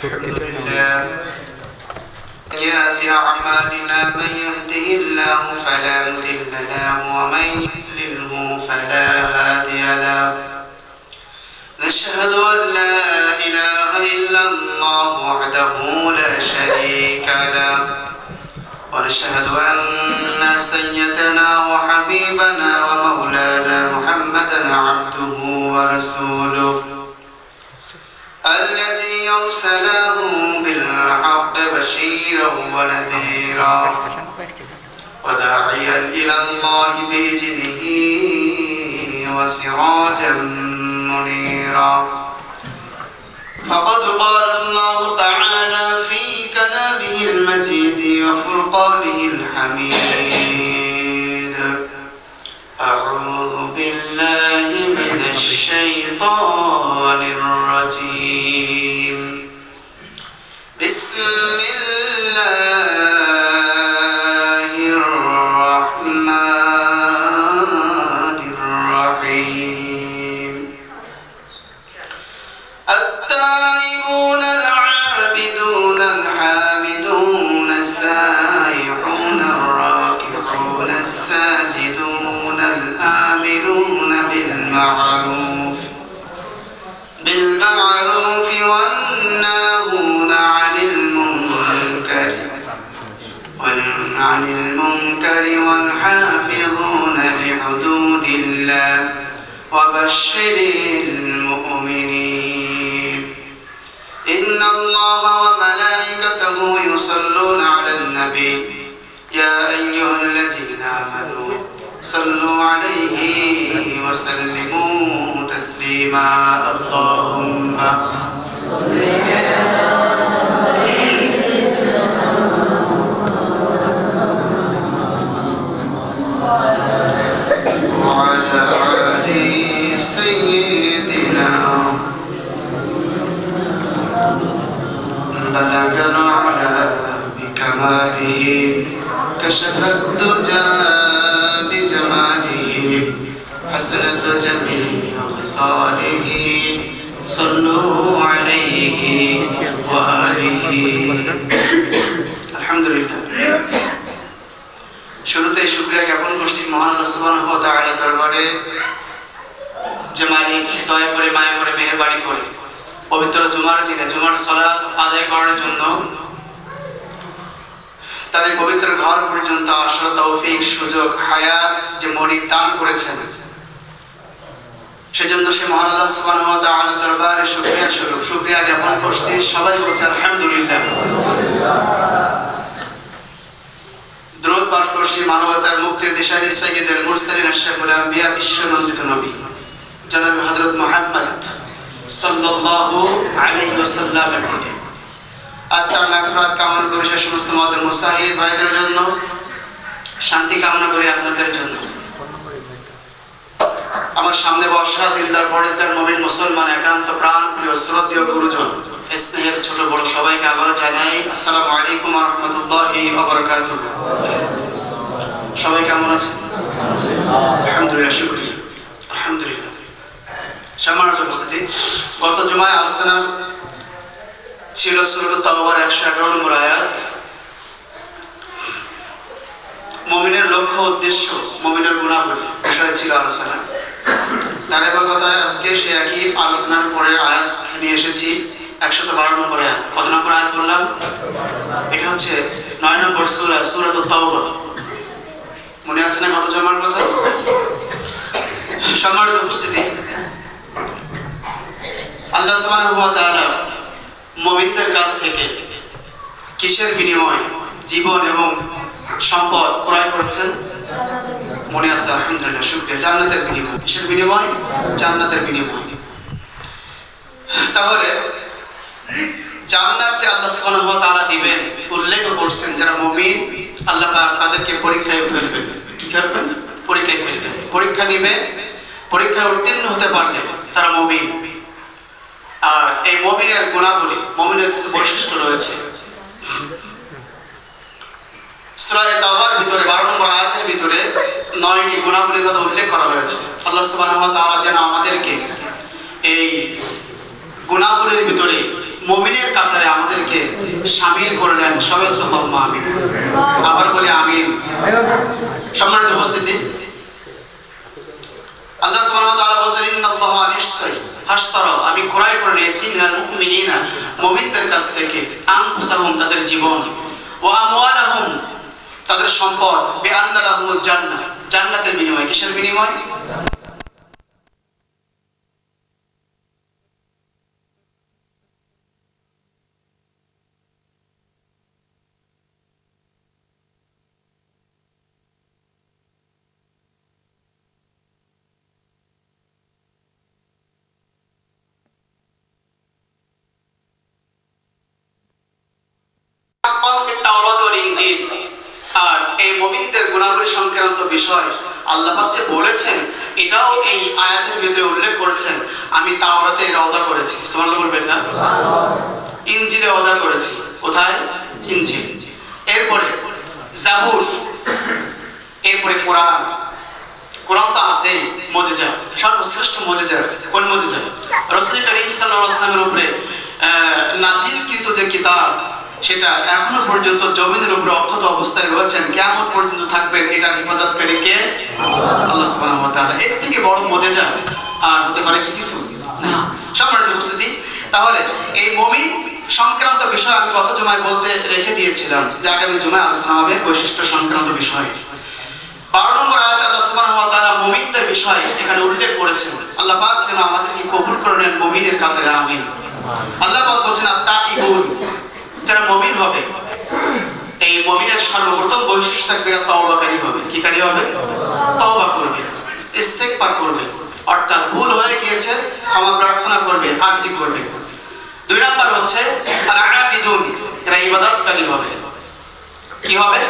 الحمد لله. سيئات أعمالنا من يهده الله فلا مضل له ومن يضلله فلا هادي له. نشهد أن لا إله إلا الله وحده لا شريك له ونشهد أن سيدنا وحبيبنا ومولانا محمدا عبده ورسوله الذي أرسله بالحق بشيرا ونذيرا وداعيا إلى الله بإذنه وسراجا منيرا. فقد قال الله تعالى في كلامه المجيد وفرقانه الحميد: أعوذ بالله من الشيطان الرجيم. بسم الله الرحمن الرحيم. التائبون العابدون الحامدون السائحون الراكعون الساجدون الآمرون بالمعروف والناهون عن المنكر والحافظون لحدود الله وبشر المؤمنين. إن الله وملائكته يصلون على النبي يا أيها الذين آمنوا صلوا عليه وسلموا تسليما. اللهم صل وعلى آل سيدنا. بلغ العلا بكماله كشف الدجى بجماله حسنت جميع خصاله صلوا عليه وآله. আলহামদুলিল্লাহ। শুরুতে শুকরিয়া জ্ঞাপন করছি মহান আল্লাহ সুবহানাহু ওয়া তাআলার দরবারে, যে মালিক দয়া করে মায়া করে মেহেরবানি করে পবিত্র জুমার দিনে জুমার সালাত আদায় করার জন্য তার এই পবিত্র ঘর পর্যন্ত আসার তৌফিক সুযোগ হায়াত যে মনিব দান করেছেন, সেজন্য সে মহান আল্লাহ সুবহানাহু ওয়া তাআলার দরবারে শুকরিয়া জ্ঞাপন করছি। সবাই বলছে আলহামদুলিল্লাহ। দরুদ পাঠ করছি মানবতার মুক্তির দিশারি সাইয়্যিদুল মুরসালিন আশরাফুল আম্বিয়া বিশ্বনন্দিত নবী জনাব হযরত মুহাম্মদ সাল্লাল্লাহু আলাইহি ওয়াসাল্লামের প্রতি। আত্মার মাগফিরাত কামনা করি সে সমস্ত মাদের মুসাহিদ ভাইদের জন্য, শান্তি কামনা করি আপনাদের জন্য। আমার সামনে বসা দিলদার পরেশদার মুমিন মুসলমান একান্ত প্রাণ প্রিয় শ্রদ্ধেয় গুরুজন, স্নেহের ছোট বড় সবাইকে আবারও জানাই আসসালামু আলাইকুম ওয়া রাহমাতুল্লাহি ওয়া বারাকাতুহু। সবাই কেমন আছেন? আলহামদুলিল্লাহ, শুকরিয়া, আলহামদুলিল্লাহ। সম্মানিত উপস্থিতি, গত জুমায় আলোচনা ছিল সূরা তাওবার 111 নম্বর আয়াত। মুমিনের লক্ষ্য উদ্দেশ্য, মুমিনের গুণাবলী বিষয় ছিল আলোচনা। ধারাবাহিকতায় আজকে সে একই আলোচনার পরের আয়াত নিয়ে এসেছি 112 নম্বর আয়াত। কত নম্বর আয়াত বললাম? এটা হচ্ছে 9 নম্বর সূরা, সূরাতুত তাওবা। মনে আছে না কত জমার কথা? সম্মানিত উপস্থিতি, আল্লাহ সুবহানাহু ওয়া তাআলা মুমিনদের কাছ থেকে কিসের বিনিময়ে জীবন এবং সম্পদ ক্রয় করেছেন? মনে আছে? আলহামদুলিল্লাহ, শুকরিয়া। জান্নাতের বিনিময়। কিসের বিনিময়? জান্নাতের বিনিময়। তাহলে জান্নাত যে আল্লাহ সুবহানাহু ওয়া তাআলা দিবেন উল্লেখ করছেন, যারা মুমিন আল্লাহ পাক তাদেরকে পরীক্ষায় ফেলবেন। কি করবেন? পরীক্ষায় ফেলবেন। পরীক্ষা নিবে, পরীক্ষায় উত্তীর্ণ হতে পারলে তারা মুমিন। আর এই মুমিনের গুণাবলী, মুমিনের কিছু বৈশিষ্ট্য রয়েছে। সূরা তাওবার ভিতরে 12 নম্বর আয়াতের ভিতরে 9টি গুণাবলীর কথা উল্লেখ করা হয়েছে। আল্লাহ সুবহানাহু ওয়া তাআলা যেন আমাদেরকে এই গুণাবলীর ভিতরে মুমিনের কাতারে শামিল করে নেন। সবাই সুবহানাল্লাহ আমিন। আবার বলি আমিন। সম্মানিত উপস্থিতি, আল্লাহ সুবহানাহু ওয়া তাআলা বলেন ইন্নাল্লাহা নিশ্চয় হাসতারা আমি ক্রয় করে নিয়েছি মিনাল মুমিনিনা মুমিনদের কাছ থেকে আনফুসাহুম তাদের জীবন, ওয়া আমওয়ালাহুম তাদের সম্পদ, বিআন্না লাহুমুল জান্নাহ জান্নাতের বিনিময়ে। কিসের বিনিময়? আর এই মুমিনদের গুণাবলী সংক্রান্ত বিষয় আল্লাহ পাক যে বলেছেন এটাও এই আয়াতের ভিতরে উল্লেখ করেছেন। আমি তাওরাতে রওজা করেছি, সুবহানাল্লাহ বলবেন না? ইনজিলে রওজা করেছি। কোথায়? ইনজিল। এরপরে জাবুর, এরপরে কোরআন। কোরআন তো আছে মুজিজা, সর্বশ্রেষ্ঠ মুজিজা। কোন মুজিজা? রাসূল করিম সাল্লাল্লাহু আলাইহি ওয়াসাল্লামের উপরে নাজিলকৃত যে কিতাব, সেটা এখনো পর্যন্ত জমিনের উপরে অক্ষত অবস্থায় রয়েছেন, কিয়ামত পর্যন্ত থাকবেন। এটার হেফাজতকারী কে? আল্লাহ সুবহানাহু ওয়া তাআলা। এর থেকে বড় মুজিজা আর হতে পারে কি কিছু না। সম্মানিত উপস্থিতি, তাহলে এই মুমিন সংক্রান্ত বিষয় আমি গত জুমায় বলতে রেখে দিয়েছিলাম যে আগামী জুমায় আলোচনা হবে বৈশিষ্ট্য সংক্রান্ত বিষয়। 12 নম্বর আয়াতে আল্লাহ সুবহানাহু ওয়া তাআলা মুমিনদের বিষয় এখানে উল্লেখ করেছেন। আল্লাহ পাক যেন আমাদেরকে কবুল করে নেন মুমিনের কাতারে, আমিন। আল্লাহ পাক বলেন আত-তাইবুন, যারা মুমিন হবে এই মুমিনের সর্বপ্রথম বৈশিষ্ট্য থাকবে তওবাকারী হবে। কি কারী হবে? তওবা করবে, ইস্তেগফার করবে, অর্থাৎ ভুল হয়ে গিয়েছে ক্ষমা প্রার্থনা করবে, আরজি করবে। 2 নাম্বার হচ্ছে আল-আবিদুন, এরা ইবাদতকারী হবে। কি হবে?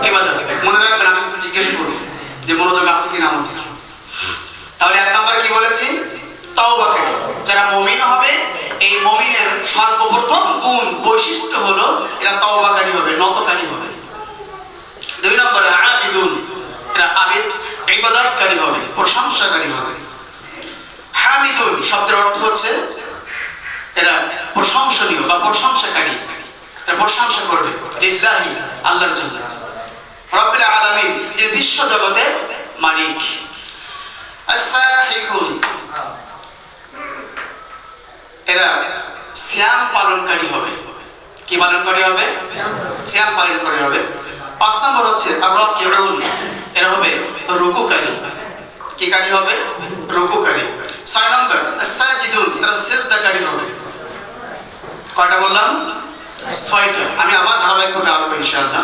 ইবাদত। মনে রাখবেন, আমি কিন্তু জিজ্ঞেস করব যে মনোযোগ আছে কিনা আমার দিকে। তাহলে 1 নাম্বার কি বলেছি? তওবাকারী। যারা মুমিন হবে এই মুমিনের সর্বপ্রথম গুণ বৈশিষ্ট্য হলো এরা তওবাকারী হবে, নতকারী হবে। 2 নম্বরে আবিদুন, এরা আবিদ ইবাদতকারী হবে, প্রশংসাকারী হবে। হামিদুন শব্দের অর্থ হচ্ছে এরা প্রশংসনীয় বা প্রশংসাকারী, এরা প্রশংসা করবে লিল্লাহি, আল্লাহর জন্য, রব্বিল আলামিন, যে বিশ্ব জগতের মালিক। আস-সাহিহুন, এরা সিয়াম পালনকারী হবে। কি পালনকারী হবে? সিয়াম পালনকারী হবে। 5 নম্বর হচ্ছে আর-রাকিউন, এরা হবে রুকুকারী। কি কারী হবে? রুকুকারী। 6 নম্বর আস-সাজিদুন, এরা সিজদাকারী হবে। কয়টা বললাম? 6টা। আমি আবার ধারাবাহিকভাবে আলোচনা ইনশাআল্লাহ।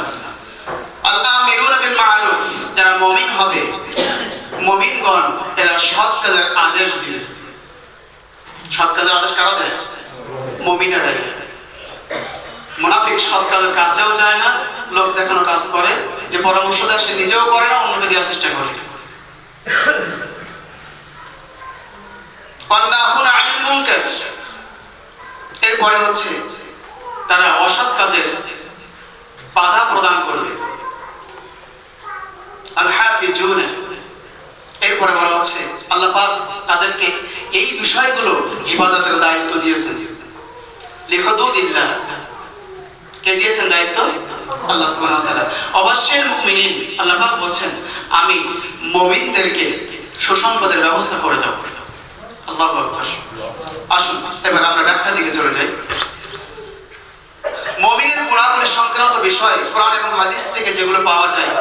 আল-আমিরুন বিল মা'রুফ, যারা মুমিন হবে মুমিনগণ এরা সৎ কাজের আদেশ দিবে। সৎ কাজের আদেশ কারা দেয়? মুমিনরা দেয়। মুনাফিক সৎ কাজের কাছেও যায় না, লোক দেখানো কাজ করে, যে পরামর্শ দেয় সে নিজেও করে না, অন্যকে দেওয়ার চেষ্টা করে। ওয়ান্নাহুনা আনিল মুনকার, এরপরে হচ্ছে তারা অসৎ কাজে বাধা প্রদান করবে। আল হাফিজুন, এরপরে বলা হচ্ছে আল্লাহ পাক তাদেরকে এই বিষয়গুলো ইবাদতের দায়িত্ব দিয়েছেন। লিহুদুদিল্লাহ, কে দিয়েছেন দায়িত্ব? আল্লাহ সুবহানাহু ওয়া তাআলা। অবশ্যই মুমিনিন, আল্লাহ পাক বলেন আমি মুমিনদেরকে সুসংবাদের ব্যবস্থা করে দেব। আল্লাহু আকবার। আসুন এবার আমরা ব্যাখ্যার দিকে চলে যাই। মুমিনের গুণাবলী সংক্রান্ত বিষয় কোরআন এবং হাদিস থেকে যেগুলো পাওয়া যায়,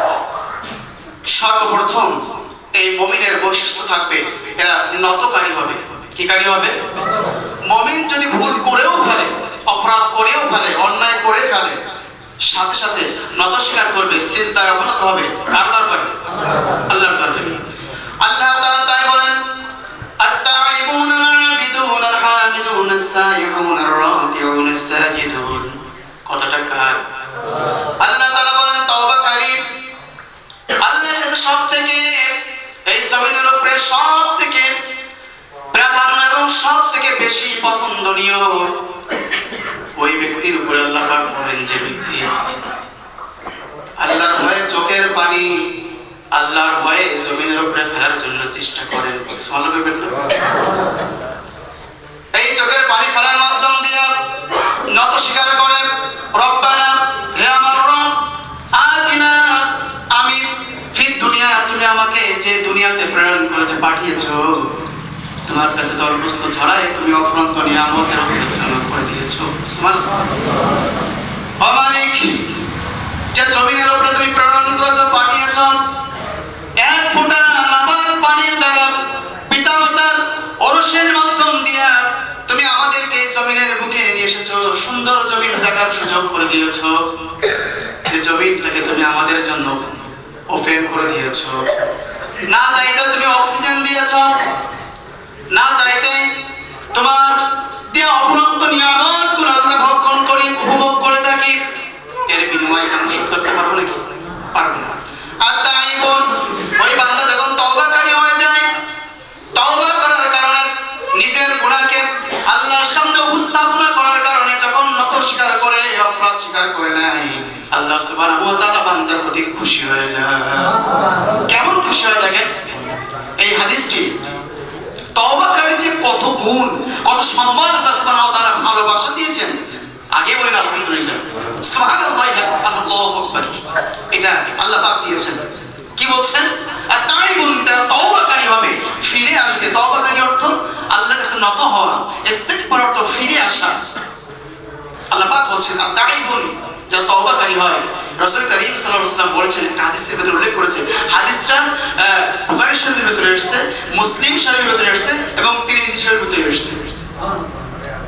সর্বপ্রথম এই মুমিনের বৈশিষ্ট্য থাকবে এরা নতকারী হবে। কি কারী হবে? মুমিন যদি ভুল করেও ফেলে, অপরাধ করেও ফেলে, অন্যায় করে ফেলে, সাথে সাথে নত স্বীকার করবে, সিজদায় অবনত হবে। কার দরবারে? আল্লাহর দরবারে। আল্লাহ তাআলা তাই বলেন আত-তাইবুন আল-আবিদুন আল-হামিদুন আস-সাইহুন আর-রাকিউন আস-সাজিদুন। কথাটা কার? আল্লাহ তাআলা বলেন তওবাকারী। আল্লাহর কাছে সবথেকে এই জমিনের উপরে সবথেকে প্রাধান্য এবং সবথেকে বেশি পছন্দনীয় ওই ব্যক্তির উপরে আল্লাহ পাক বলেন যে ব্যক্তি আল্লাহর ভয়ে চোখের পানি আল্লাহর ভয়ে জমিনের উপরে ফেলার জন্য চেষ্টা করেন। এই চোখের পানি ফেলার মাধ্যম দিয়ে নত স্বীকার করেন তোমার কাছে দরখাস্ত ছাড়াই তুমি অফুরন্ত নিয়ামতের অভিযোগ করে দিয়েছো। সুবহানাল্লাহ। ও মালিক, যে জমিনের উপরে তুমি প্রেরণ করেছো, পাঠিয়েছো, এক ফোঁটা নাবাক পানির দ্বারা পিতামাতার ওরসের মাধ্যম দিয়া তুমি আমাদেরকে জমিনের বুকে নিয়ে এসেছো, সুন্দর জমিন দেখার সুযোগ করে দিয়েছো। যে জমিনটাকে তুমি আমাদের জন্য ওপেন করে দিয়েছো। না চাইতে তুমি অক্সিজেন দিয়েছো, না চাইতে তোমার দেয়া অপরন্ত নিয়ামতগুলো আমরা ভক্ষণ করি, উপভোগ করে থাকি। এর বিনিময়ে আমরা শোধ করতে পারবো নাকি? পারবো না। আর তাই বোন, ওই বান্দা যখন তওবাকারী হয়ে যায়, তওবা করার কারণে নিজের গুনাহকে আল্লাহর সামনে উপস্থাপনা করার কারণে যখন নত স্বীকার করে, অপরাধ স্বীকার করে নেয়, আল্লাহ সুবহানাহু ওয়া তাআলা বান্দার প্রতি খুশি হয়ে যায়। কেমন খুশি হয় দেখেন এই হাদিসটি। তওবাকারীর যে কত গুণ, কত সম্মান আল্লাহ সুবহানাহু ওয়া তাআলা ভালোবাসা দিয়েছেন। আগে বলেন আলহামদুলিল্লাহ, সুবহানাল্লাহ, আল্লাহু আকবার। এটা আল্লাহ পাক দিয়েছেন। কি বলছেন? আর তাই গুণ যারা তওবাকারী হবে, ফিরে আসবে। তওবাকারী অর্থ আল্লাহর কাছে নত হওয়া, ইস্তিগফার অর্থ ফিরে আসা। আল্লাহ পাক বলছেন আর তাই গুণ যারা তওবাকারী হয়। রাসূল করিম সাল্লাল্লাহু আলাইহি ওয়াসাল্লাম বলেছেন, হাদিসের ভিতরে উল্লেখ করেছে। হাদিসটা বুখারী শরীফের ভিতরে এসেছে, মুসলিম শরীফের ভিতরে এসেছে এবং তিরমিজি শরীফের ভিতরে এসেছে।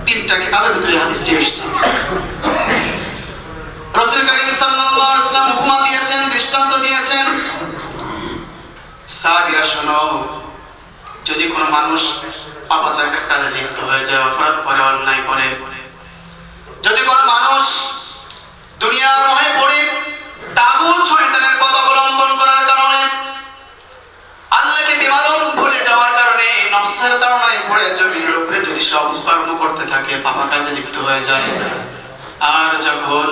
তিনটা কিতাবের ভিতরে হাদিসটি এসেছে। রাসূল করিম সাল্লাল্লাহু আলাইহি ওয়াসাল্লাম হুকুম দিয়েছেন, দৃষ্টান্ত দিয়েছেন, সাহাবীরা শোনো, যদি কোনো মানুষ পাপাচারের কাজে লিপ্ত হয়ে যায়, অপরাধ করে, অন্যায় করে, যদি কোনো মানুষ দুনিয়ার মোহে পড়ে তাগুত শয়তানের পথ অবলম্বন করার কারণে, আল্লাহকে বিমালন ভুলে যাওয়ার কারণে, নফসের তাড়নায় পড়ে জমিনের উপরে যদি সব কর্ম করতে থাকে, পাপা কাজে লিপ্ত হয়ে যায়, আর যখন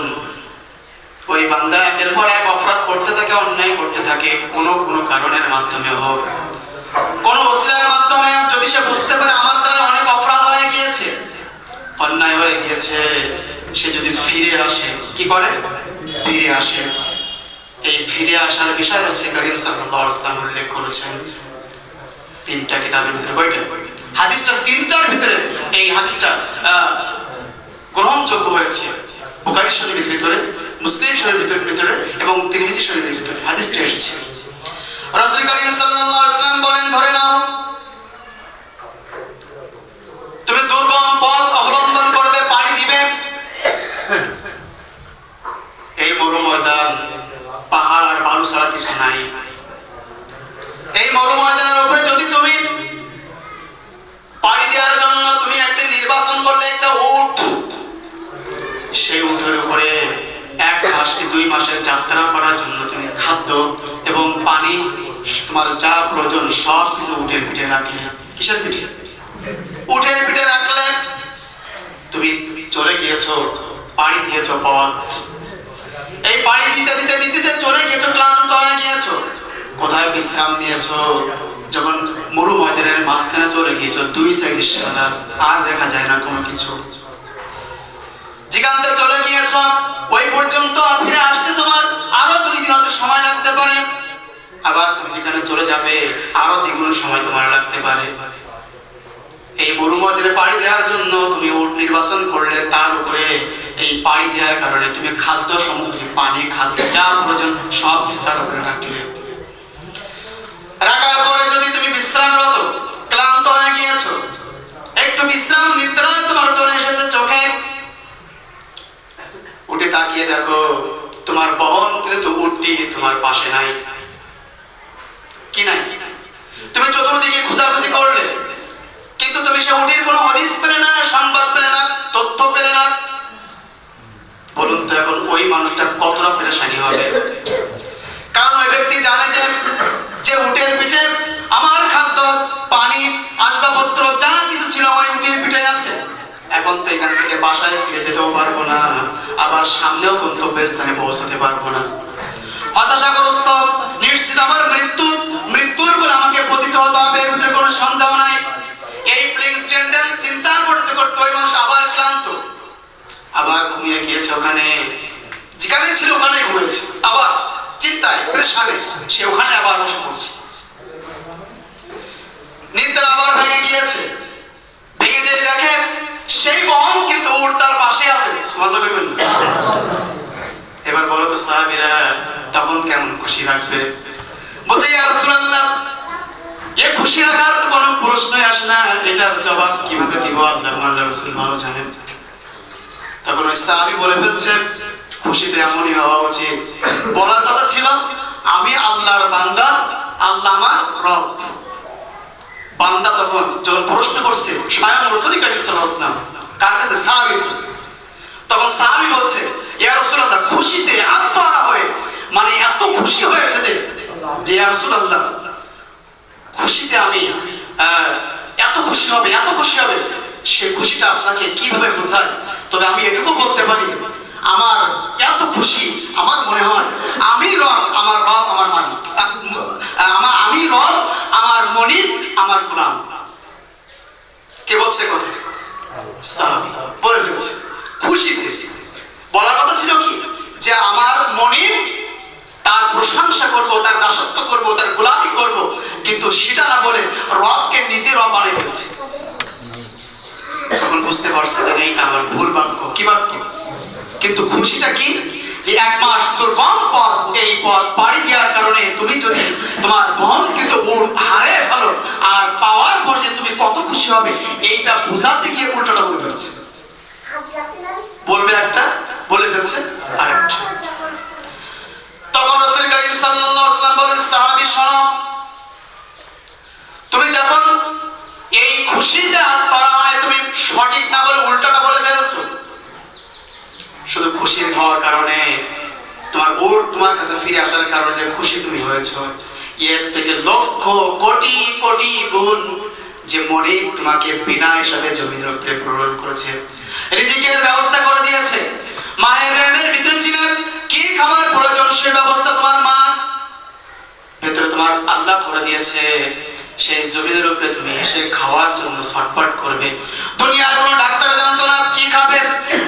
ওই বান্দা এর পর এক অপরাধ করতে থাকে, অন্যায় করতে থাকে, কোনো কারণের মাধ্যমে হোক, কোনো ওসিলার মাধ্যমে, যদি সে বুঝতে পারে আমার দ্বারা অনেক অপরাধ হয়ে গিয়েছে, অন্যায় হয়ে গিয়েছে, সে যদি ফিরে আসে, কি করে? ফিরে আসে। এই ফিরে আসার বিষয় রাসূল করিম সাল্লাল্লাহু আলাইহি ওয়াসাল্লাম উল্লেখ করেছেন তিনটা কিতাবের ভিতরে। কয়টা? হাদিসটা তিনটার ভিতরে এই হাদিসটা গ্রহণযোগ্য হয়েছে। বুখারী শরীফের ভিতরে, মুসলিম শরীফের ভিতরে এবং তিরমিজি শরীফের ভিতরে হাদিসটা এসেছে। রাসূল করিম সাল্লাল্লাহু আলাইহি ওয়াসাল্লাম বলেন, ধরে নাও তুমি দুর্গম পথ অবলম্বন করবে, পাড়ি দিবে। এই মরু ময়দান, পাহাড় আর বালু ছাড়া কিছু নাই। এই মরু ময়দানের উপরে যদি তুমি পাড়ি দেওয়ার জন্য তুমি একটা নির্বাচন করলে একটা উট, সেই উটের উপরে 1 মাস কি 2 মাসের যাত্রা করার জন্য তুমি খাদ্য এবং পানি, তোমার যা প্রয়োজন সব কিছু উটের পিঠে রাখলে। কিসের পিঠে? উটের পিঠে রাখলে। তুমি চলে গিয়েছো, পাড়ি দিয়েছো পথ, এই পাড়ি দিতে দিতে দিতে চলে গিয়েছো, ক্লান্ত হয়ে গিয়েছো, কোথায় বিশ্রাম নিয়েছো? যখন মরু ময়দানের মাঝখানে চলে গিয়েছো, 2 সাইডে সাদা, আর দেখা যায় না কোনো কিছু, যেখানে চলে গিয়েছো ওই পর্যন্ত ফিরে আসতে তোমার আরো 2 দিন হয়তো সময় লাগতে পারে। আবার তুমি যেখানে চলে যাবে আরো দ্বিগুণ সময় তোমার লাগতে পারে। এই মরু ময়দানে পাড়ি দেওয়ার জন্য তুমি উট নির্বাচন করলে, তার উপরে এই পাড়ি দেওয়ার কারণে তুমি খাদ্য সামগ্রী, পানি, খাদ্য যা প্রয়োজন সব কিছু তার উপরে রাখলে। রাখার পরে যদি তুমি বিশ্রামরত, ক্লান্ত হয়ে গিয়েছো, একটু বিশ্রাম নিদ্রা তোমার চলে এসেছে চোখে, উঠে তাকিয়ে দেখো তোমার বহনকৃত উটটি তোমার পাশে নাই। কি নাই? তুমি চতুর্দিকে খোঁজাখুঁজি করলে, কিন্তু তুমি সে উটের কোনো হদিস পেলে না, সংবাদ পেলে না, তথ্য পেলে না। বলুন তো এখন ওই মানুষটা কতটা পেরেশানি হবে? কারণ ওই ব্যক্তি জানে যে উটের পিঠে আমার খাদ্য, পানি, আসবাবপত্র যা কিছু ছিল ওই উটের পিঠে আছে। এখন তো এখান থেকে বাসায় ফিরে যেতেও পারবো না, আবার সামনেও গন্তব্যস্থানে পৌঁছাতে পারবো না। হতাশাগ্রস্ত, নিশ্চিত আমার মৃত্যুর বলে আমাকে পতিত হতে হবে, এর ভিতরে কোনো সন্দেহ নাই। এই ফিলিংস টেন্ডেন্স চিন্তা করতে করতে ওই মানুষ আবার ক্লান্ত, আবার ঘুমিয়ে গিয়েছে। ওখানে যেখানে ছিল ওখানে ঘুমিয়েছে, আবার চিন্তায় পেরেশানে সে ওখানে আবার বসে পড়ছে। নিদ্রা আবার ভেঙে গিয়েছে। ভেঙে যে দেখে সেই বহনকৃত উট তার পাশে আছে। সুবহানাল্লাহ বলবেন। এবার বলো তো সাহাবীরা তখন কেমন খুশি লাগবে? বলছে ইয়া রাসূলুল্লাহ, এই খুশি লাগার তো কোনো প্রশ্নই আসে না, এটার জবাব কিভাবে দিব আল্লাহর রাসূল ভালো জানেন। তখন ওই সাহাবী বলে ফেলছে, খুশিতে এমনই হওয়া উচিত। বলার কথা ছিল আমি আল্লাহর বান্দা, আল্লাহ আমার রব। বান্দা তখন যখন প্রশ্ন করছে স্বয়ং রাসূল কারীম সাল্লাল্লাহু আলাইহি ওয়াসাল্লাম কার কাছে? সাহাবী বলছে। তখন সাহাবী বলছে ইয়া রাসূলুল্লাহ, খুশিতে আত্মহারা হয়ে, মানে এত খুশি হয়েছে যে ইয়া রাসূলুল্লাহ, খুশিতে আমি এত খুশি হবে, এত খুশি হবে, সে খুশিটা আপনাকে কিভাবে বোঝায়? তবে আমি এটুকু বলতে পারি, আমার এত খুশি, আমার মনে হয় আমি রব, আমার রব আমার মালিক, আমি রব, আমার মনিব, আমার গোলাম। কে বলছে কথা? সাহাবী বলে ফেলছে খুশিতে। বলার কথা ছিল কি যে আমার মনিব, তার প্রশংসা করব, তার দাসত্ব করব, তার গোলামি করব, কিন্তু সেটা না বলে রবকে নিজে রব বানিয়ে ফেলছে। তখন বুঝতে পারছে যে এইটা আমার ভুল বাক্য, কি বাক্য? কিন্তু খুশিটা কি যে এক মাস দুর্গম পথ, এই পথ পাড়ি দেওয়ার কারণে তুমি যদি তোমার বহনকৃত উট হারিয়ে ফেলো, আর পাওয়ার পর যে তুমি কত খুশি হবে, এইটা বোঝাতে গিয়ে উল্টাটা বলে ফেলছে। বলবে একটা, বলে ফেলছে আরেকটা। তখন রাসূল কারীম সাল্লাল্লাহু আলাইহি ওয়াসাল্লাম বলেন, সাহাবী শোনো, তুমি যখন এই খুশিটা তরামায় তুমি সঠিক না বলে উল্টাটা বলে ফেলছো, শুধু খুশির হওয়ার কারণে, তোমার উট তোমার কাছে ফিরে আসার কারণে যে খুশি তুমি হয়েছো, এর থেকে লক্ষ কোটি কোটি গুণ যে মনিব তোমাকে বিনা হিসাবে জমিনের উপরে প্রেরণ করেছে, রিজিকের ব্যবস্থা করে দিয়েছে, মায়ের রেহেমের ভিতরে ছিল কি খাবার প্রয়োজন সেই ব্যবস্থা তোমার মা ভিতরে তোমার আল্লাহ করে দিয়েছে, সেই জমিনের উপরে তুমি এসে খাওয়ার জন্য ছটফট করবে। দুনিয়ার কোনো ডাক্তার জানতো না কি খাবে,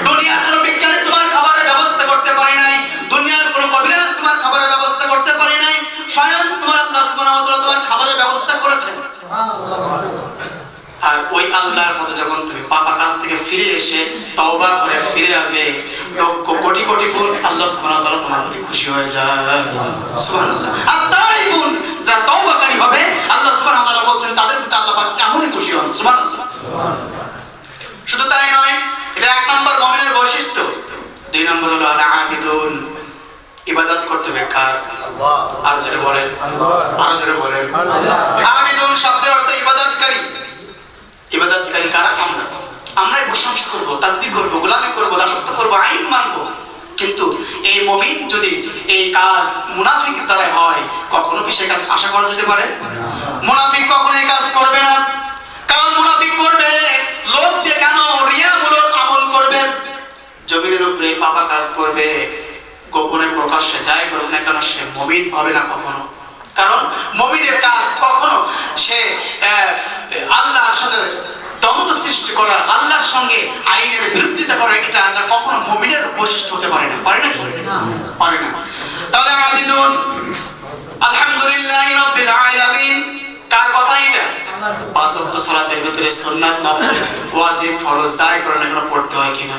দুনিয়ার কোনো বিজ্ঞানী তোমার খাবারের ব্যবস্থা করতে পারে নাই, দুনিয়ার কোনো কবিরাজ তোমার খাবারের ব্যবস্থা করতে পারে নাই, স্বয়ং তোমার আল্লাহ সুবহানাহু ওয়া তাআলা তোমার খাবারের ব্যবস্থা করেছেন। আর ওই আল্লাহর মতো যখন তুমি পাপা কাজ থেকে ফিরে এসে তওবা করে ফিরে আসবে, লক্ষ কোটি কোটি গুণ আল্লাহ সুবহানাহু ওয়া তাআলা তোমার প্রতি খুশি হয়ে যায়। সুবহানাল্লাহ। আর তারই গুণ যারা তওবাকারী হবে, আল্লাহ সুবহানাহু ওয়া তাআলা বলছেন তাদের প্রতি আল্লাহ পাক এমনই খুশি হন। সুবহানাল্লাহ। শুধু তাই নয়, এটা এক নম্বর মুমিনের বৈশিষ্ট্য। দুই নম্বর হলো আল আবিদুন, ইবাদত করতে হবে কার? আল্লাহ। আর জোরে বলেন আল্লাহ, আর জোরে বলেন আল্লাহ। আবিদুন শব্দের অর্থ ইবাদতকারী। ইবাদতকারী কারা? আমরাই প্রশংসা করব, তাসবিহ করব, গোলামি করব, দাসত্ব করব, আইন মানব। কিন্তু এই মুমিন যদি এই কাজ মুনাফিকের দ্বারা হয়, কখনো কি সেই কাজ আশা করা যেতে পারে? মুনাফিক কখনো এই কাজ করবে না। কারণ মুনাফিক করবে লোক দিয়ে, কেন? রিয়ামূলক আমল করবে, জমিনের উপরে পাপা কাজ করবে, গোপনে প্রকাশ্যে যাই করুক না কেন সে মুমিন হবে না কখনো। কারণ মুমিনের কাজ কখনো সে আল্লাহর সাথে দ্বন্দ্ব সৃষ্টি করা, আল্লাহর সঙ্গে আইনের বিরোধিতা করা, এটা আল্লাহ কখনো মুমিনের বৈশিষ্ট্য হতে পারে না। পারে না? পারে না। তাহলে আবিদুন আলহামদুলিল্লাহি রাব্বিল আলামিন কার কথা এটা? পাঁচ ওয়াক্ত সালাতের ভিতরে সুন্নাত, নফল, ওয়াজিব, ফরজ দায় করে না কেন পড়তে হয় কিনা?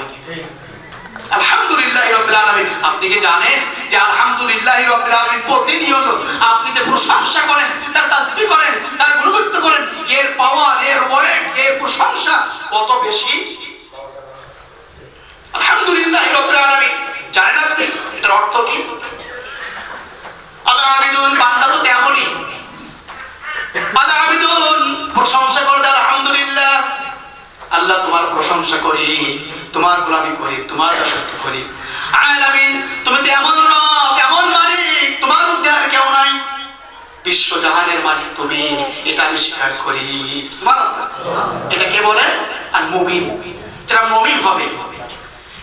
আলহামদুলিল্লাহি রাব্বিল আলামিন। আপনি কি জানেন যে আলহামদুলিল্লাহি রাব্বিল আলামিন প্রতিনিয়ত আপনি যে প্রশংসা করেন, তার তাসবিহ করেন, তার গুণগান করেন, এর পাওয়ার, এর ওয়েট, এর প্রশংসা কত বেশি? আলহামদুলিল্লাহি রাব্বিল আলামিন জানেন আপনি এটার অর্থ কি? আল আবিদুন বান্দা তো তেমনই। আল আবিদুন প্রশংসা করে আলহামদুলিল্লাহ, আল্লাহ তোমার প্রশংসা করি, তোমার গোলামি করি, তোমার দাসত্ব করি। আলামিন তুমি তো এমন রব, এমন মালিক, তোমার মধ্যে আর কেউ নাই, বিশ্ব জাহানের মালিক তুমি, এটা আমি স্বীকার করি। সুবহানাল্লাহ। এটা কে বলে? আর মুমিন, যারা মুমিন হবে।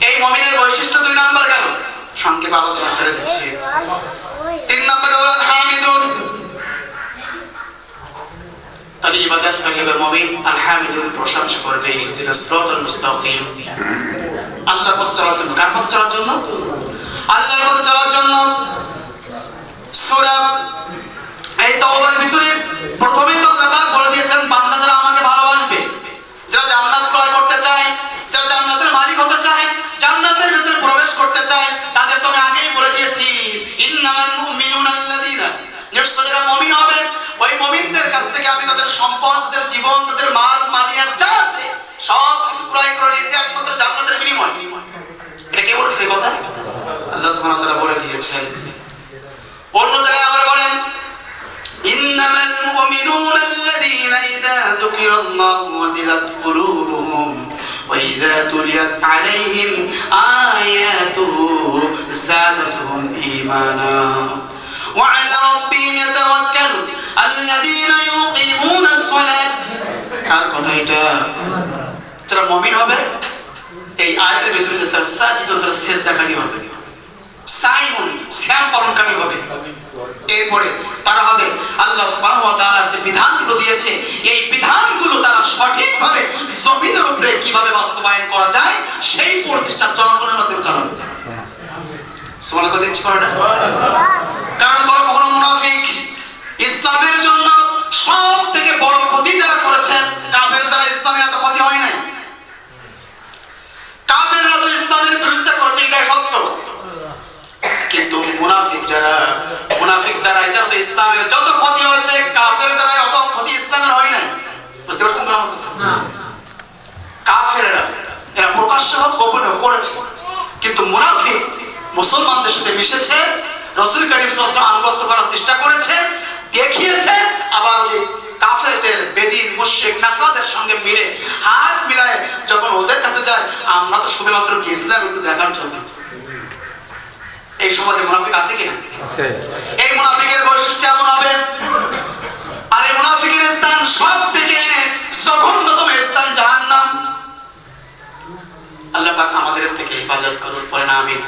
এই মুমিনের বৈশিষ্ট্য দুই নাম্বার গেল, সংক্ষেপে আলোচনা ছেড়ে দিচ্ছি। তিন নাম্বার হলো হামিদুন। তাহলে ইবাদতকারী হবে মুমিন, আল হামিদুন প্রশংসা করবে, ইহদিনাস সিরাতাল মুস্তাকিম, আল্লাহর পথে চলার জন্য। কার পথে চলার জন্য? আল্লাহর পথে চলার জন্য। সূরা এই তাওবার ভিতরে প্রথমেই তো আল্লাহ পাক বলে দিয়েছেন তুলিয়াত আলাইহিম আয়াতুহু যাদাতুহুম ঈমানা ওয়া আলা রাব্বিহিম ইয়াতাওয়াক্কালুন আল্লাযীনা ইউকিমুনাস সালাত। কার কথা এটা? যারা মুমিন হবে এই আয়াতের ভিতরে যে তারা সাজদা তারা সিজদাকারী হবে, সাইমুন শ্যাম পালনকারী হবে। এরপরে তারা হবে আল্লাহ সুবহানাহু ওয়া তাআলার যে বিধানগুলো দিয়েছে এই বিধানগুলো তারা সঠিকভাবে জমিনের উপরে কিভাবে বাস্তবায়ন করা যায় সেই প্রচেষ্টা জনগণের মধ্যে চালাবে। সুবহানাল্লাহ কথা ইচ্ছে করে না? কারণ কখনো মুনাফিক ইসলামের জন্য সব থেকে বড় ক্ষতি যারা করেছেন, কাফের দ্বারা ইসলামের এত ক্ষতি হয় নাই। কাফেররা তো ইসলামের বিরোধিতা করেছে, এটা সত্য, কিন্তু মুনাফিক দ্বারা যারা তো ইসলামের যত ক্ষতি হয়েছে কাফের দ্বারা অত ক্ষতি ইসলামের হয় নাই। বুঝতে পারছেন তো? না, কাফেররা এরা প্রকাশ্য হোক গোপনে হোক করেছে, কিন্তু মুনাফিক মুসলমানদের সাথে মিশেছে, রাসূল করিম সাল্লাল্লাহু আলাইহি ওয়াসাল্লাম আনুগত্য করার চেষ্টা করেছে, দেখিয়েছে, আবার ওই কাফেরদের বেদিন মুশরিক নাসারাদের সঙ্গে মিলে হাত মিলায় যখন ওদের কাছে যায়, আমরা তো শুধুমাত্র ইসলাম দেখার জন্য। এই সমাজে মুনাফিক আছে কি না? এই মুনাফিকের বৈশিষ্ট্য এমন হবে, আর এই মুনাফিকের স্থান সব থেকে জঘন্যতম স্থান জাহান্নাম। আল্লাহ পাক আমাদের থেকে হেফাজত করুন, পরে না আমিন।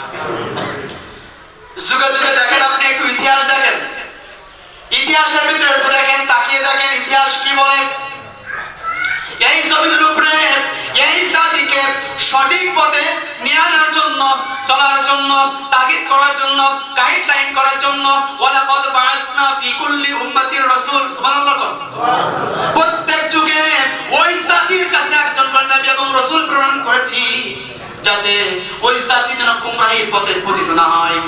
যুগে যুগে দেখেন, আপনি একটু ইতিহাস দেখেন, ইতিহাসের ভিতরে দেখেন, তাকিয়ে দেখেন ইতিহাস কি বলে। এই জমিনের উপরে এই জাতিকে সঠিক পথে নিয়ে আনার জন্য, চলার জন্য, তাগিদ করার জন্য, গাইডলাইন করার জন্য ওয়ালাকাদ বাআসনা ফি কুল্লি উম্মাতির রাসূল। সুবহানাল্লাহ। প্রত্যেক যুগে ওই জাতির কাছে একজন নবী এবং রাসূল প্রেরণ করেছি, যাতে ওই জাতি যেন গুমরাহির পথে পতিত না হয়,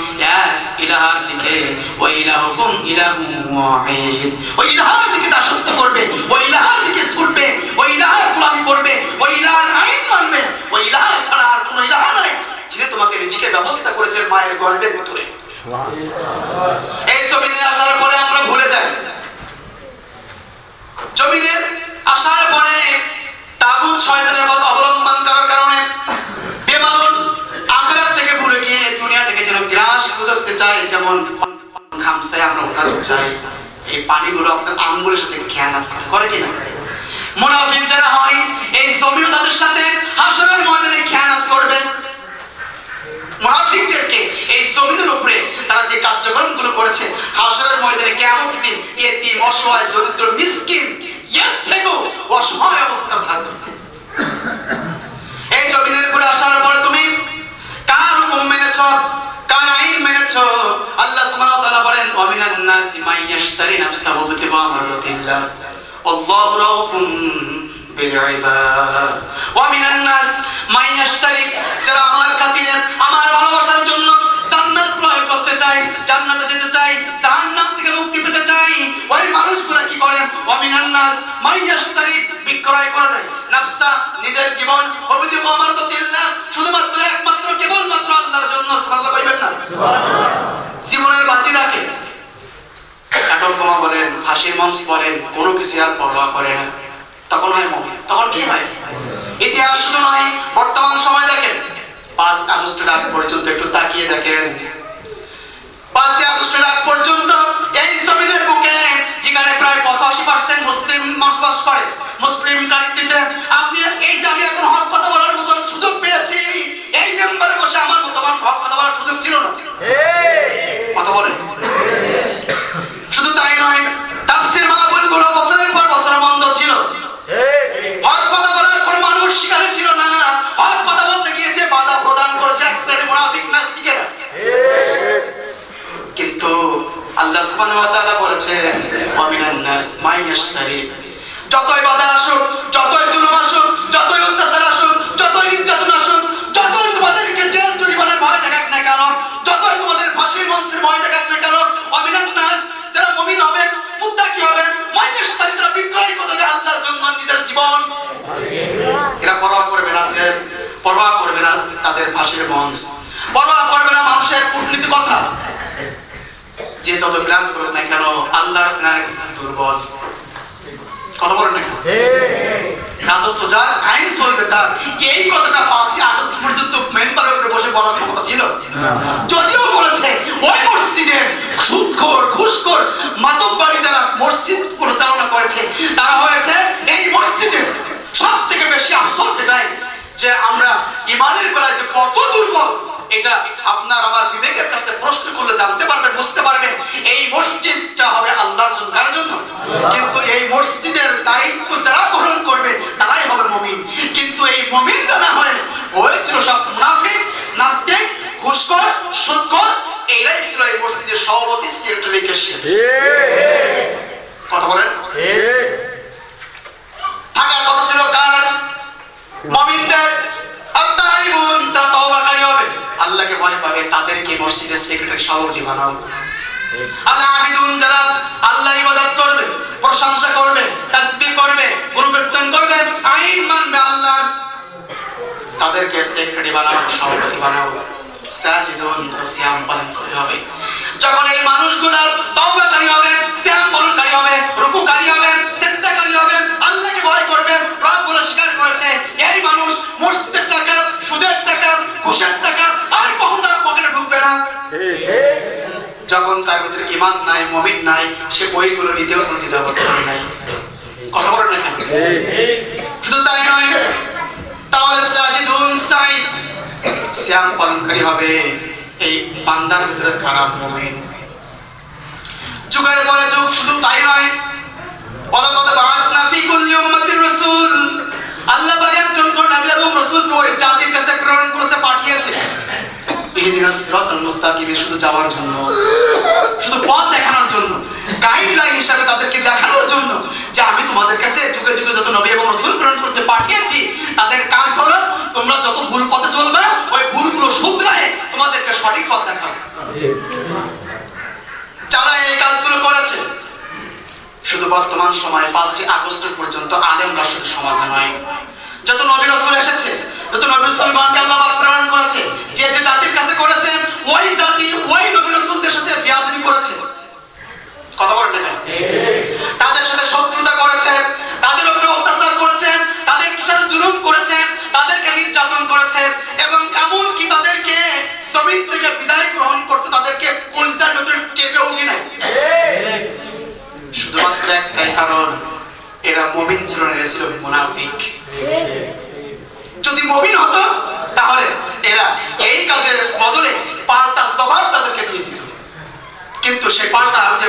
এক ইলাহার দিকে। ওই ইলাহুকুম ইলাহুম ওয়াহিদ, ওই ইলাহার দিকে দাসত্ব করবে, ওই ইলাহার দিকে ছুটবে, ওই ইলাহার গোলামি করবে, ওই ইলাহার আইন মানবে। ওই ইলাহা ছাড়া আর কোনো ইলাহা নাই, যিনি তোমাকে রিজিকের ব্যবস্থা করেছেন মায়ের গর্ভের ভিতরে। এই জমিনে আসার পরে আমরা ভুলে যাই, জমিনে আসার পরে তাগুত শয়তানের পথ অবলম্বন করার কারণে বেমালুন আখিরাত থেকে ভুলে গিয়ে দুনিয়াটাকে যেন গ্রাস করতে চাই, যেমন খামসায় আমরা উঠাতে চাই। এই পানিগুলো আপনার আঙ্গুলের সাথে খেয়ানত করে কিনা? মুনাফিক যারা হয় এই জমিও তাদের সাথে হাসরের ময়দানে খেয়ানত করবে। মুনাফিকদেরকে এই জমিনের উপরে তারা যে কার্যক্রমগুলো করেছে, হাসরের ময়দানে কিয়ামতের দিন এতিম, অসহায়, দরিদ্র, মিসকিন এর থেকেও অসহায় অবস্থায় থাকবে। এই জমিনের উপরে আসার পরে তুমি কার হুকুম মেনেছো, কার আইন মেনেছো? আল্লাহ সুবহানাহু ওয়া তাআলা বলেন, ওয়া মিনান নাসি মান ইয়াশতারি নাফসাহু বিতিগা মারদাতিল্লাহ আল্লাহু রাউফুন বিল ইবাদ। ওয়া মিনান নাস মান ইয়াশতারি, যারা আমার খাতিরে, আমার ভালোবাসার জন্য জান্নাত ক্রয় করতে চায়, জান্নাতে যেতে চায়, জাহান্নাম থেকে মুক্তি পেতে চায়, ওই মানুষগুলো কি করে? ওয়া মিনান নাস মান ইয়াশতারি, বিক্রয় করে দেয় নাফসা, নিজের জীবন, বিতিগা মারদাতিল্লাহ, শুধুমাত্র একমাত্র কেবলমাত্র আল্লাহর জন্য। সুবহানাল্লাহ কইবেন না? জীবনের বাজি রাখে, কাটল বোমা বলেন, ফাঁসির মঞ্চ বলেন, কোনো কিছু আর পরোয়া করে না। তখন হয় মুমিন। তখন কি হয়? ইতিহাস শুধু নয়, বর্তমান সময় দেখেন, 5 আগস্টের আগ পর্যন্ত একটু তাকিয়ে দেখেন, 5 আগস্টের আগ পর্যন্ত এই জমিনের বুকে যেখানে প্রায় 85% মুসলিম বসবাস করে, মুসলিম কান্ট্রিতে, আপনি এই যে আমি এখন হক কথা বলার মতো সুযোগ পেয়েছি, এই মেম্বারে বসে আমার মতো হক কথা বলার সুযোগ ছিল না। কথা বলেন। শুধু তাই নয়, তাফসীর মাহফিলগুলো বছরের পর বছর বন্ধ ছিল। হক কথা বলার কোনো মানুষ সেখানে ছিল না। হক কথা বলতে গিয়েছে বাধা প্রদান করেছে এক শ্রেণীর মুনাফিক নাস্তিকেরা। কিন্তু আল্লাহ সুবহানাহু ওয়া তাআলা বলেছেন, ওয়া মিনান নাস মান ইয়াশতারি, যতই বাধা আসুক, যতই জুলুম আসুক, যতই অত্যাচার আসুক, যতই নির্যাতন আসুক, যতই তোমাদেরকে জেল জরিমানার ভয় দেখাক না কেন, যতই তোমাদের ফাঁসির মঞ্চের ভয় দেখাক না কেন, ওয়া মিনান নাস, যারা মুমিন হবে, মুত্তাকি হবে, মান ইয়াশতারি, তারা বিক্রয় করে দেবে আল্লাহর জন্য নিজের জীবন। এরা পরোয়া করবে না, পরোয়া করবে না তাদের ফাঁসির মঞ্চ, পরোয়া করবে না মানুষের কূটনীতি কথা। যে যত প্ল্যান করুক না কেন, আল্লাহর প্ল্যানের কাছে দুর্বল। কথা বলেন না কেন? রাজত্ব যার, আইন চলবে তার, এই কথাটা 5ই আগস্ট পর্যন্ত মেম্বারের উপরে বসে বলার ক্ষমতা ছিল? যদিও বলেছে ওই মসজিদের সুদখোর, ঘুষখোর, মাতব্বরি যারা মসজিদ পরিচালনা করেছে তারা হয়েছে এই মসজিদের সব থেকে বেশি আফসোস এটাই যে আমরা ইমানের বেলায় যে কত দুর্বল, এটা আপনার আমার বিবেকের কাছে প্রশ্ন করলে জানতে পারবেন, বুঝতে পারবেন। এই মসজিদটা হবে আল্লাহর জন্য, কার জন্য? কিন্তু এই মসজিদের দায়িত্ব যারা গ্রহণ করবে তারাই হবে মুমিন। কিন্তু এই মুমিনরা না হয়েছিল সব মুনাফিক, নাস্তিক, ঘুষখোর, সুদখোর। এরাই ছিল এই মসজিদের সভাপতি, সেক্রেটারি, ক্যাশিয়ার। কথা বলেন। থাকার কথা ছিল কার? মুমিনদের। আত্তাইবুন, তারা তওবাকারী হবে, আল্লাহকে ভয় পাবে, তাদেরকে মসজিদের সেক্রেটারি, সভাপতি বানাও। আল আবিদুন, যারা আল্লাহর ইবাদত করবে, প্রশংসা করবে, তাসবিহ করবে, গুরুকীর্তন করবে, আইন মানবে আল্লাহর, তাদেরকে সেক্রেটারি বানাও, সভাপতি বানাও। সাজিদুন, সিয়াম পালন করে হবে। যখন এই মানুষগুলো তওবাকারী হবে, সিয়াম পালনকারী হবে, রুকুকারী হবে, সিজদাকারী হবে, আল্লাহকে ভয় করবে, রব বলে স্বীকার করেছে, এই মানুষ মসজিদের টাকা, সুদের টাকা, ঘুষের টাকা আর কখনো তার পকেটে ঢুকবে না। যখন তার ভিতরে ঈমান নাই, মুমিন নাই, সে বইগুলো নিতেও কোনো দ্বিধাবোধ নাই। কথা বলেন না কেন? শুধু তাই নয়, তাহলে সাজিদুন, সাইদ, সিয়াম পালনকারী হবে। এই বান্দার ভিতরে খারাপ মুমিন। যুগের পরে যুগ, শুধু তাই নয়, ওয়ালাকাদ বাআসনা ফি কুল্লি উম্মাতির রাসূল, আল্লাহ পাক একজন কোন নবী এবং রাসূলকে ওই জাতির কাছে প্রেরণ করেছে, পাঠিয়েছে ইহদিনাস সিরাতাল মুস্তাকিম, শুধু যাওয়ার জন্য, শুধু পথ দেখানোর জন্য, গাইডলাইন হিসেবে তাদেরকে দেখানোর জন্য যে আমি তোমাদের কাছে যুগে যুগে যত নবী এবং রাসূল প্রেরণ করেছে, পাঠিয়েছি। তাদের কাজ হলো তোমরা যত ভুল পথে চলবে ওই ভুলগুলো শুধরায় তোমাদেরকে সঠিক পথ দেখাবে। যারা এই কাজগুলো করেছে, শুধু বর্তমান সময়ে 5ই আগস্ট পর্যন্ত আলেমরা শুধু সমাজে নয়, যত নবী রাসূল এসেছে, যত নবী রাসূলগণকে আল্লাহ পাক প্রেরণ করেছে, যে যে জাতির কাছে করেছে, ওই জাতি ওই নবী রাসূলদের সাথে বেয়াদবি করেছে। কথা বলেন না কেন? তাদের সাথে শত্রুতা করেছে, তাদের উপরে অত্যাচার করেছে, তাদের সাথে জুলুম করেছে, তাদেরকে নির্যাতন করেছে, এবং এমন কি তাদেরকে জমিন থেকে বিদায় গ্রহণ করতে তাদেরকে কলিজার ভিতরে কেঁপে উঠে নাই। শুধুমাত্র একটাই কারণ, এরা মুমিন ছিল না, এরা ছিল মুনাফিক। যদি মুমিন হতো তাহলে এরা এই কাজের বদলে পাল্টা জবাব তাদেরকে দিয়ে দিত। কিন্তু সেই পাল্টা, যে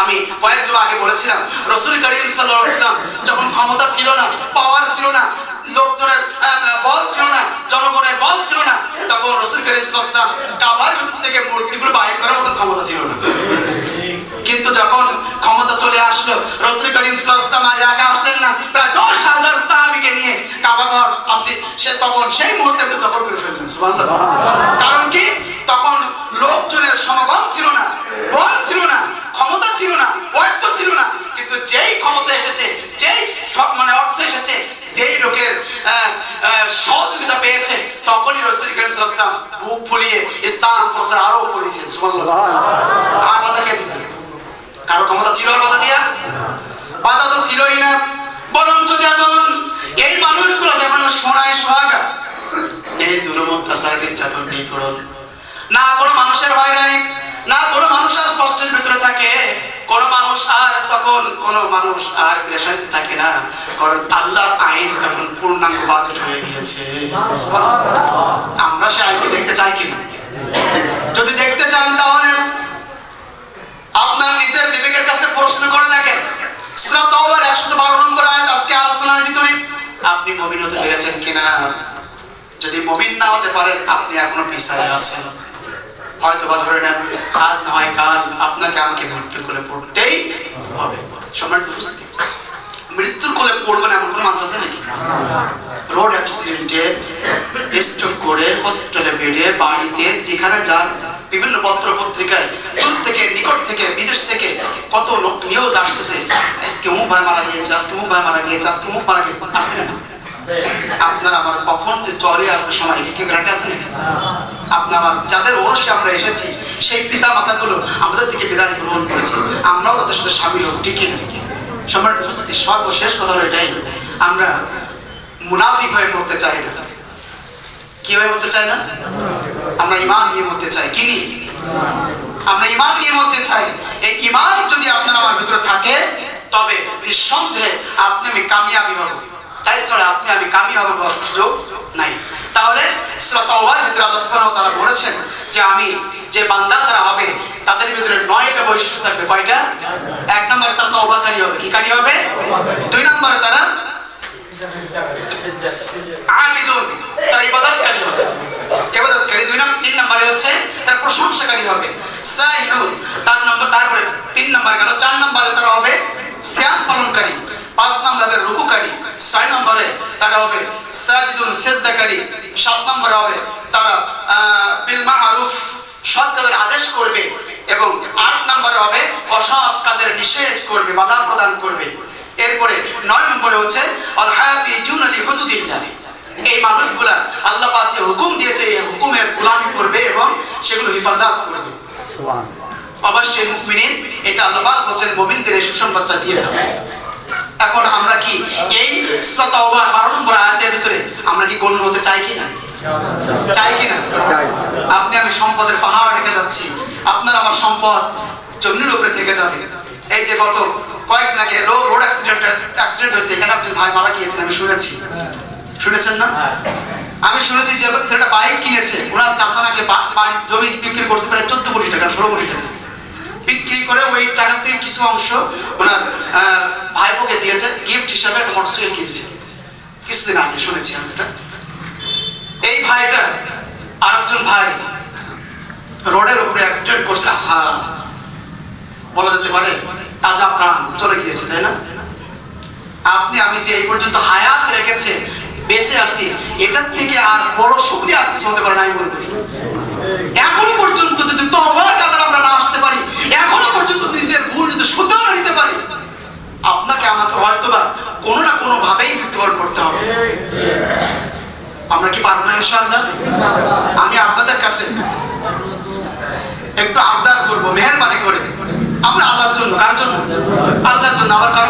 আমি কয়েকদিন আগে বলেছিলাম, রাসূল করিম সাল্লাল্লাহু আলাইহি ওয়াসাল্লাম যখন ক্ষমতা ছিল না, পাওয়ার ছিল না, লোকজনের বল ছিল না, জনগণের বল ছিল না, তখন রাসূল করিম সাল্লাল্লাহু আলাইহি ওয়াসাল্লাম কাবার ভিতর থেকে মূর্তিগুলো বাইর করার মতো ক্ষমতা ছিল না। কিন্তু যখন ক্ষমতা চলে আসলো, রাসূল করিম সাল্লাল্লাহু আলাইহি ওয়াসাল্লাম একা আসলেন না, প্রায় 10,000 সাহাবীকে নিয়ে কাবাঘর তখন সেই মুহূর্তে দখল করে ফেললেন। সুবহানাল্লাহ। কারণ কি? তখন লোকজনের সমাগম ছিল না, বল ছিল না, ক্ষমতা ছিল না, অর্থ ছিল না। কিন্তু যেই ক্ষমতা এসেছে, যেই অর্থ এসেছে, যেই লোকের সহযোগিতা পেয়েছে, তখনই রাসূল করিম সাল্লাল্লাহু আলাইহি ওয়াসাল্লাম বুক ফুলিয়ে ইসলাম প্রচার আরো করেছেন। সুবহানাল্লাহ। আর কথা কে দিবে? কারো ক্ষমতা ছিল আর কথা দিয়া? বাধা তো ছিলই না। বরঞ্চ যেমন এই মানুষগুলো যেমন সোনায় সোহাগা, এই জুলুম, অত্যাচার, নির্যাতন, নিপীড়ন, না কোনো মানুষের হয়রানি, না কোনো মানুষ আর কষ্টের ভিতরে থাকে, কোনো মানুষ আর পেরেশানিতে থাকে না, কারণ আল্লাহর আইন তখন পূর্ণাঙ্গ বাজেট হয়ে গিয়েছে। আমরা সে আইনকে দেখতে চাই কিনা? যদি দেখতে চান তাহলে আপনার নিজের বিবেকের কাছে প্রশ্ন করে দেখেন। সূরা তাওবার 112 নম্বর আয়াত আজকে আলোচনার ভিতরে, আপনি মুমিন হতে পেরেছেন কিনা? যদি মুমিন না হতে পারেন, আপনি এখনো পিছায় আছেন। হয়তো বা ধরে নেন আজ না হয় কাল আপনাকে আমাকে মৃত্যুর কোলে পড়তেই হবে। সম্মানিত উপস্থিতি, মৃত্যুর কোলে পড়বেন এমন কোন মানুষ আছে নাকি? রোড অ্যাক্সিডেন্টে, স্ট্রোক করে হসপিটালে বেডে, বাড়িতে যেখানে যান, বিভিন্ন পত্র পত্রিকায় দূর থেকে, নিকট থেকে, বিদেশ থেকে কত লোক নিউজ আসতেছে, আজকে অমুক ভাই মারা গিয়েছে, আজকে অমুক ভাই মারা গিয়েছে, আজকে অমুক মারা গেছে। আসতে না আপনার আমার কখন যে চলে আসবে সময় কি গ্যারান্টি আছে নাকি? আপনার আমার যাদের ওরসে আমরা এসেছি, সেই পিতা মাতাগুলো আমাদের থেকে বিদায় গ্রহণ করেছে, আমরাও তাদের সাথে সামিল হব, ঠিক না? সম্মানিত উপস্থিতি, সর্বশেষ কথা হলো এটাই, আমরা মুনাফিক হয়ে মরতে চাই না। কি হয়ে মরতে চাই না? আমরা ঈমান নিয়ে মরতে চাই। কি নিয়ে? আমরা ঈমান নিয়ে মরতে চাই। এই ঈমান যদি আপনার আমার ভিতরে থাকে তবে নিঃসন্দেহে আপনি আমি কামিয়াবি হব। তাই ছাড়া আপনি আমি কামিয়াবি হওয়ার সুযোগ নাই। তাহলে সূরা তাওবার ভিতরে আল্লাহ সুবহানাহু ওয়া তাআলা বলেছেন যে আমি যে বান্দা তারা হবে তাদের ভিতরে 9টা বৈশিষ্ট্য থাকবে। কয়টা? 1 নম্বরে তারা তওবাকারী হবে। কি কারী হবে? 2 নম্বরে তারা আমিদুন, তারা ইবাদতকারী হবে। ইবাদতকারী 3 নম্বরে হচ্ছে তারা প্রশংসাকারী হবে। সাইহুন তারপরে 3 নম্বরে গেল। 4 নম্বরে তারা হবে সিয়াম পালনকারী। 5 নম্বরে রুকুকারী। 6 নম্বরে তারা হবে সাজিদুন, সিজদাকারী। 7 নম্বরে হবে তারা বিল মারুফ, সৎ কাজের আদেশ করবে। এবং 8 নম্বরে হবে অসৎ কাজের নিষেধ করবে, বাধা প্রদান করবে। এরপরে 9 নম্বরে হচ্ছে আল হাফিজুনা লিহুদুদিল্লাহ। এই মানুষগুলা আল্লাহ পাক যে হুকুম দিয়েছে এই হুকুমের গোলামি করবে এবং সেগুলো হিফাজত করবে। সুবহানাল্লাহ। অবশ্যই মুমিনিন, এটা আল্লাহ পাক বলেন মুমিনদের এই সুসংবাদটা দিয়ে দেবে। এখন আমরা কি এই সূরা তাওবার 12 নম্বর আয়াতের ভিতরে আমরা কি গণ্য হতে চাই কি না? চাই কি না? আপনি আমি সম্পদের পাহাড় রেখে যাচ্ছি, আপনার আমার সম্পদ জমির উপরে থেকে যাবে। এই যে গত কয়েকদিন আগে রোড অ্যাক্সিডেন্ট হয়েছে, এখানে একজন ভাই মারা গিয়েছেন, আমি শুনেছি। শুনেছেন না? আমি শুনেছি যে সেটা বাইক কিনেছে, ওনার চাচা নাকি জমি বিক্রি করছে প্রায় 14 কোটি টাকা, 16 কোটি টাকা বিক্রি করে ওই টাকা থেকে কিছু অংশ ওনার ভাইপোকে দিয়েছে গিফট হিসাবে। একটা মোটরসাইকেল কিনেছে কিছুদিন আগে, শুনেছি আমি এটা। এই ভাইটা আরেকজন ভাই রোডের উপরে অ্যাক্সিডেন্ট করছে। বলা যেতে পারে তাজা প্রাণ চলে গিয়েছে, তাই না? আপনি আমি যে এই পর্যন্ত হায়াত রেখেছে, বেঁচে আছি, এটার থেকে আর বড় শুকরিয়া আর কিছু হতে পারে না আমি মনে করি। এখনো পর্যন্ত যদি তওবার কাতারে আমরা না আসতে পারি, এখনো পর্যন্ত নিজের ভুল যদি শুধরে নিতে পারি, আপনাকে আমাকে হয়তোবা কোনো না কোনো ভাবেই মৃত্যুবরণ করতে হবে। আমরা কি পারবো না ইনশাআল্লাহ? আমি আপনাদের কাছে একটু আবদার করবো, মেহেরবানি করে আমরা আল্লাহর জন্য, কার জন্য? আল্লাহর জন্য। আবার কারো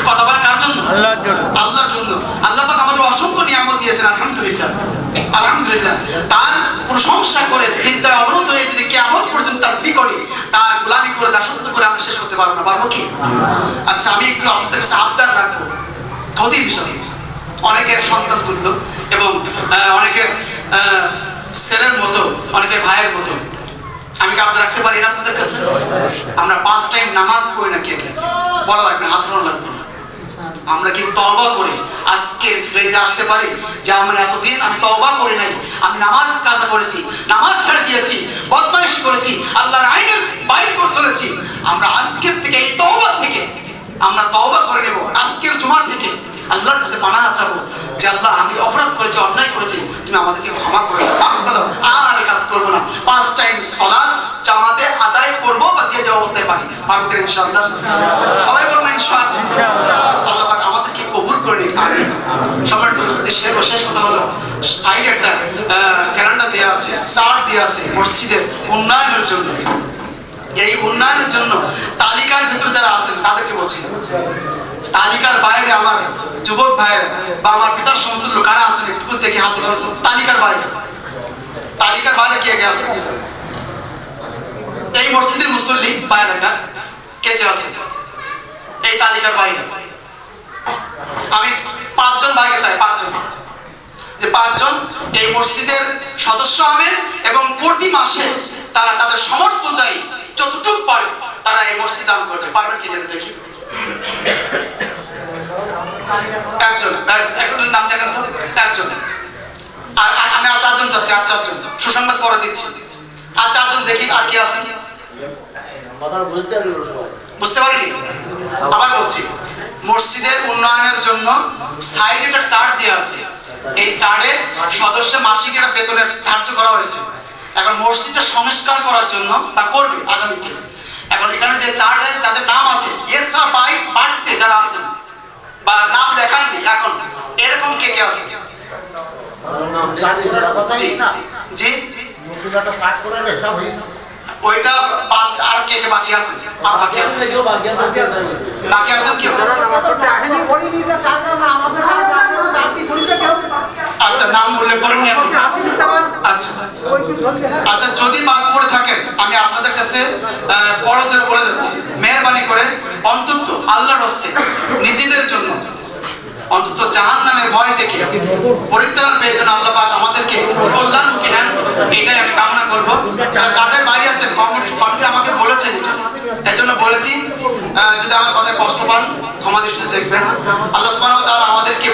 কথা বলেন কার জন্য? আল্লাহর জন্য। আল্লাহর জন্য। আল্লাহ পাক আমাদের অসংখ্য নিয়ামত দিয়েছেন, আলহামদুলিল্লাহ। আলহামদুলিল্লাহ। তার প্রশংসা করে সিজদায় অবনত হয়ে যদি কিয়ামত পর্যন্ত তাসবিহ করি, তার গোলামি করে, দাসত্ব করে আমরা শেষ করতে পারবো না। পারবো কি? আচ্ছা, আমি একটু আপনাদের কাছে আবদার রাখবো। ক্ষতির বিষয়, অনেকের সন্তান তুল্য এবং অনেকের ছেলের মতো, অনেকের ভাইয়ের মতো। আমি কি আবদার রাখতে পারি না আপনাদের কাছে? আমরা 5 টাইম নামাজ পড়ি না, কে কে বলা লাগবে, হাত ধরা লাগবে না। আমরা কি তওবা করে আজকে ফিরে আসতে পারি যে আমরা এতদিন আমি তওবা করি নাই, আমি নামাজ কাজা করেছি, নামাজ ছেড়ে দিয়েছি, বদমাইশি করেছি, আল্লাহর আইনের বাইরে করে চলেছি। আমরা আজকের থেকে এই তওবা থেকে আমরা তওবা করে নেব। আজকের জুমা থেকে আল্লাহর কাছে পানাহ চাবো যে আল্লাহ আমি অপরাধ করেছি, অন্যায় করেছি, তুমি আমাদেরকে ক্ষমা করে দাও, মাফ করে দাও, আর এই কাজ করবো না। 5 টাইম সালাত জামাতে আদায় করবো, বা যে অবস্থায় পারি পারবো কিনা ইনশাআল্লাহ? সবাই বলবেন ইনশাআল্লাহ। আল্লাহ পাক আমাদেরকে কবুল করে নিক, আমিন। সবার শেষ কথা হলো, সাইডে একটা ক্যালেন্ডার দেওয়া আছে, চার্ট দেওয়া আছে মসজিদের উন্নয়নের জন্য। এই উন্নয়নের জন্য তালিকার ভিতরে যারা আছেন তাদেরকে বলছি, তালিকার বাইরে আমার যুবক ভাইয়ের বা আমার পিতার সমতুল্য কারা আছেন একটু দেখি হাত তোলা। তালিকার বাইরে, তালিকার বাইরে কে কে আছে? এই মসজিদের মুসল্লি বাইরে কে কে আছে এই তালিকার বাইরে? আমি 5 জন ভাইকে চাই, 5 জন, যে 5 জন এই মসজিদের সদস্য হবে এবং প্রতি মাসে তারা তাদের সামর্থ্য অনুযায়ী যতটুকু পারে তারা এই মসজিদ দান করবে। পারবেন কি এটা দেখি? একজন, একজনের নাম দেখান তো। একজন। আর আমি আর 4 জন চাচ্ছি, আর 4 জন সুসংবাদ পরে দিচ্ছি। আর 4 জন দেখি আর কি আছে। বুঝতে পারিনি? আবার বলছি, মসজিদের উন্নয়নের জন্য সাইডে একটা চার্ট দেওয়া আছে। এই চার্টে সদস্য মাসিক একটা বেতনের ধার্য করা হয়েছে। এখন মসজিদটা সংস্কার করার জন্য বা করবে আগামীতে, এখন এখানে যে চার্টে যাদের নাম আছে, এছাড়া বাড়তে যারা আছেন বা নাম লেখাননি এখন, এরকম কে কে আছে? জি জি, ওইটা আর কে কে বাকি আছে? আর বাকি আছে, বাকি আছেন কেউ? আচ্ছা, নাম উল্লেখ করেননি এখন? আচ্ছা আচ্ছা, যদি বাদ পড়ে থাকেন আমি আপনাদের কাছে বড় জোরে বলে যাচ্ছি, মেহরবানি করে অন্তত আল্লাহর হস্তে নিজেদের জন্য অন্তত জাহান্নামের ভয় থেকে পরিত্রাণ পেয়ে যেন আল্লাহ পাক আমাদেরকে কল্যাণমুখী নেন, এটাই আমি কামনা করবো। যারা চার্টের বাইরে আছেন, কমিটি আমাকে বলেছেন, এই জন্য বলেছি যদি আমার কথায় কষ্ট পান ক্ষমা দৃষ্টিতে দেখবেন। আল্লাহ সুবহানাহু ওয়া তাআলা আমাদেরকে